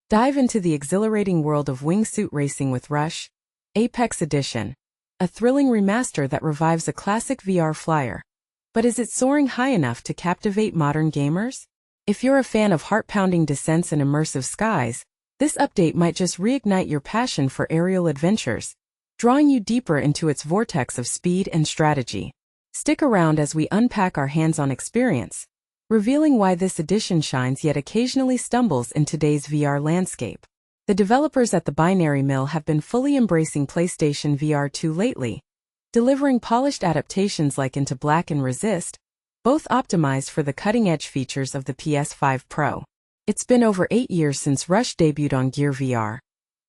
Dive into the exhilarating world of wingsuit racing with Rush, Apex Edition, a thrilling remaster that revives a classic VR flyer. But is it soaring high enough to captivate modern gamers? If you're a fan of heart-pounding descents and immersive skies, this update might just reignite your passion for aerial adventures, drawing you deeper into its vortex of speed and strategy. Stick around as we unpack our hands-on experience, revealing why this edition shines yet occasionally stumbles in today's VR landscape. The developers at the Binary Mill have been fully embracing PlayStation VR 2 lately, delivering polished adaptations like Into Black and Resist, both optimized for the cutting-edge features of the PS5 Pro. It's been over 8 years since Rush debuted on Gear VR,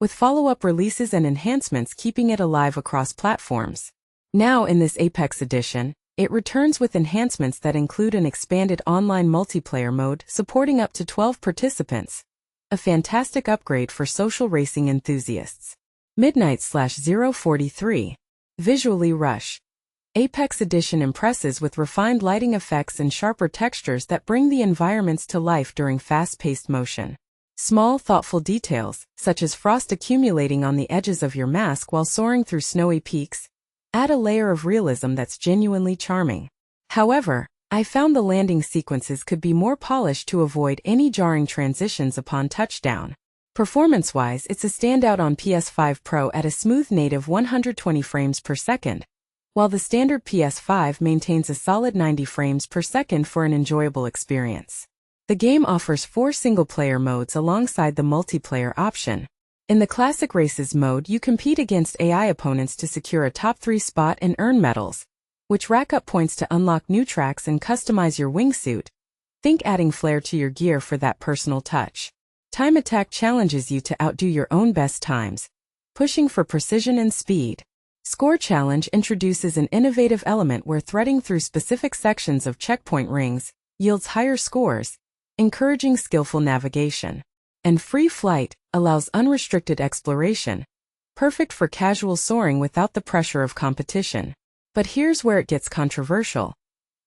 with follow-up releases and enhancements keeping it alive across platforms. Now in this Apex edition, it returns with enhancements that include an expanded online multiplayer mode supporting up to 12 participants, a fantastic upgrade for social racing enthusiasts. Midnight/043. Visually Rush. Apex Edition impresses with refined lighting effects and sharper textures that bring the environments to life during fast-paced motion. Small, thoughtful details, such as frost accumulating on the edges of your mask while soaring through snowy peaks, add a layer of realism that's genuinely charming. However, I found the landing sequences could be more polished to avoid any jarring transitions upon touchdown. Performance-wise, it's a standout on PS5 Pro at a smooth native 120 frames per second, while the standard PS5 maintains a solid 90 frames per second for an enjoyable experience. The game offers 4 single-player modes alongside the multiplayer option. In the Classic Races mode, you compete against AI opponents to secure a top 3 spot and earn medals, which rack up points to unlock new tracks and customize your wingsuit. Think adding flair to your gear for that personal touch. Time Attack challenges you to outdo your own best times, pushing for precision and speed. Score Challenge introduces an innovative element where threading through specific sections of checkpoint rings yields higher scores, encouraging skillful navigation. And Free Flight allows unrestricted exploration, perfect for casual soaring without the pressure of competition. But here's where it gets controversial.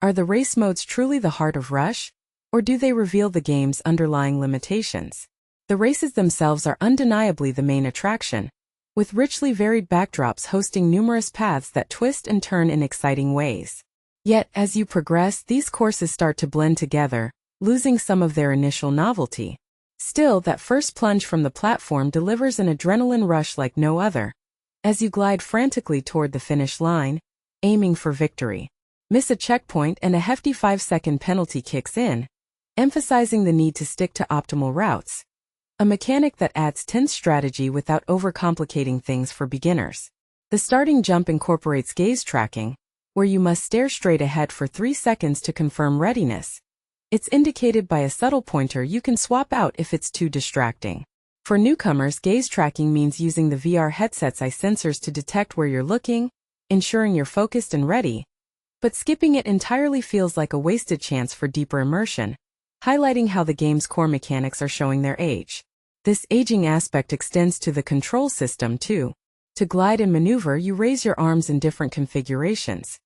Are the race modes truly the heart of Rush, or do they reveal the game's underlying limitations? The races themselves are undeniably the main attraction, with richly varied backdrops hosting numerous paths that twist and turn in exciting ways. Yet, as you progress, these courses start to blend together, losing some of their initial novelty. Still, that first plunge from the platform delivers an adrenaline rush like no other, as you glide frantically toward the finish line, aiming for victory. Miss a checkpoint and a hefty 5-second penalty kicks in, emphasizing the need to stick to optimal routes, a mechanic that adds tense strategy without overcomplicating things for beginners. The starting jump incorporates gaze tracking, where you must stare straight ahead for 3 seconds to confirm readiness. It's indicated by a subtle pointer you can swap out if it's too distracting. For newcomers, gaze tracking means using the VR headset's eye sensors to detect where you're looking, ensuring you're focused and ready. But skipping it entirely feels like a wasted chance for deeper immersion, highlighting how the game's core mechanics are showing their age. This aging aspect extends to the control system too. To glide and maneuver, you raise your arms in different configurations.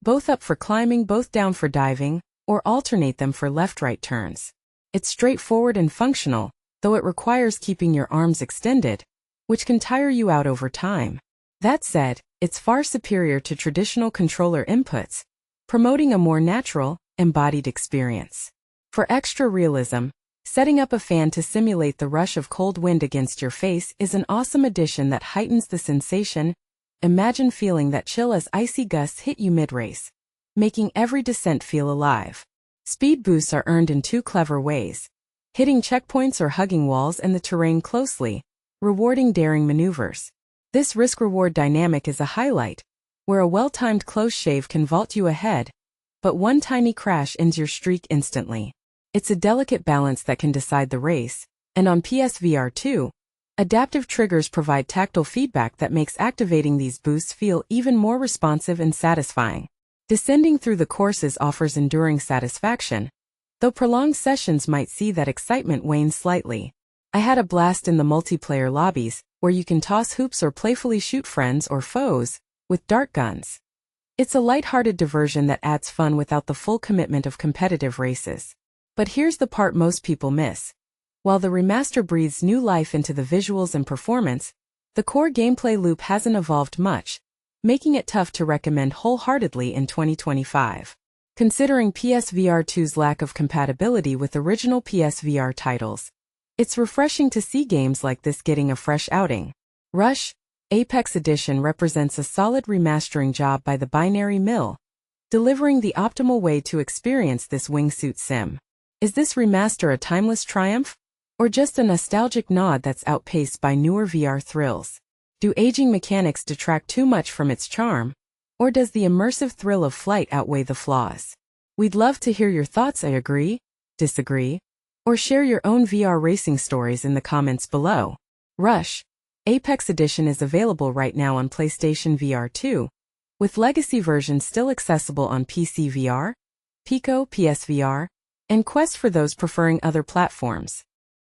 Both up for climbing, both down for diving, or alternate them for left-right turns. It's straightforward and functional, though it requires keeping your arms extended, which can tire you out over time. That said, it's far superior to traditional controller inputs, promoting a more natural, embodied experience. For extra realism, setting up a fan to simulate the rush of cold wind against your face is an awesome addition that heightens the sensation. Imagine feeling that chill as icy gusts hit you mid-race, making every descent feel alive. Speed boosts are earned in 2 clever ways: hitting checkpoints or hugging walls and the terrain closely, rewarding daring maneuvers. This risk-reward dynamic is a highlight, where a well-timed close shave can vault you ahead, but one tiny crash ends your streak instantly. It's a delicate balance that can decide the race, and on PSVR 2, adaptive triggers provide tactile feedback that makes activating these boosts feel even more responsive and satisfying. Descending through the courses offers enduring satisfaction, though prolonged sessions might see that excitement wane slightly. I had a blast in the multiplayer lobbies, where you can toss hoops or playfully shoot friends or foes with dart guns. It's a lighthearted diversion that adds fun without the full commitment of competitive races. But here's the part most people miss. While the remaster breathes new life into the visuals and performance, the core gameplay loop hasn't evolved much, making it tough to recommend wholeheartedly in 2025. Considering PSVR 2's lack of compatibility with original PSVR titles, it's refreshing to see games like this getting a fresh outing. Rush, Apex Edition represents a solid remastering job by the Binary Mill, delivering the optimal way to experience this wingsuit sim. Is this remaster a timeless triumph, or just a nostalgic nod that's outpaced by newer VR thrills? Do aging mechanics detract too much from its charm, or does the immersive thrill of flight outweigh the flaws? We'd love to hear your thoughts. Agree, disagree, or share your own VR racing stories in the comments below. Rush, Apex Edition is available right now on PlayStation VR 2, with legacy versions still accessible on PC VR, Pico PSVR, and Quest for those preferring other platforms.